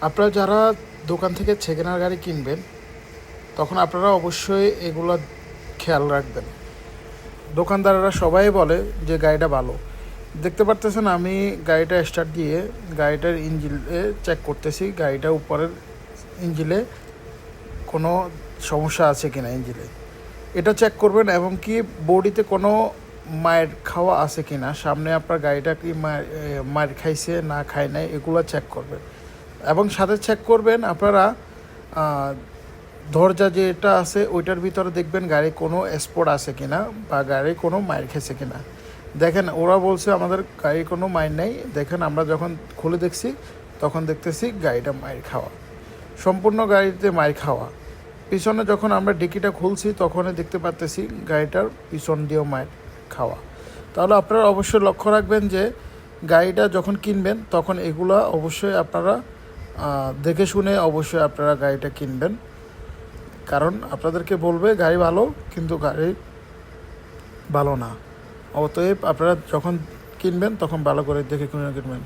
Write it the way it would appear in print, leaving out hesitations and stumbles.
আপনারা যারা দোকান থেকে সেকেন্ড হ্যান্ড গাড়ি কিনবেন তখন আপনারা অবশ্যই এগুলো খেয়াল রাখবেন। দোকানদাররা সবাই বলে যে গাড়িটা ভালো। দেখতে পারতেছেন আমি গাড়িটা স্টার্ট দিয়ে গাড়িটার ইঞ্জিনে চেক করতেছি, গাড়িটার উপরের ইঞ্জিনে কোনো সমস্যা আছে কিনা ইঞ্জিনে এটা চেক করবেন, এবং কি বডিতে কোনো মায়ের খাওয়া আছে কিনা, সামনে আপনার গাড়িটা কি মায়ের খাইছে না খায় নাই এগুলো চেক করবেন। এবং সাথে চেক করবেন আপনারা দরজা যেটা আছে ওইটার ভিতরে দেখবেন গাড়ি কোনো স্পট আছে কিনা বা গাড়ি কোনো মায়ের খেয়েছে কিনা। দেখেন ওরা বলছে আমাদের গাড়ি কোনো মায়ের নেই, দেখেন আমরা যখন খুলে দেখছি তখন দেখতেছি গাড়িটা মায়ের খাওয়া, সম্পূর্ণ গাড়িতে মায়ের খাওয়া। পিছনে যখন আমরা ডিকিটা খুলছি তখনই দেখতে পারতেছি গাড়িটার পিছন দিয়েও মায়ের খাওয়া। তাহলে আপনারা অবশ্যই লক্ষ্য রাখবেন যে গাড়িটা যখন কিনবেন তখন এগুলা অবশ্যই আপনারা দেখে শুনে অবশ্যই আপনারা গাড়িটা কিনবেন, কারণ আপনাদেরকে বলবে গাড়ি ভালো কিন্তু গাড়ি ভালো না। অতএব আপনারা যখন কিনবেন তখন ভালো করে দেখে কিনবেন।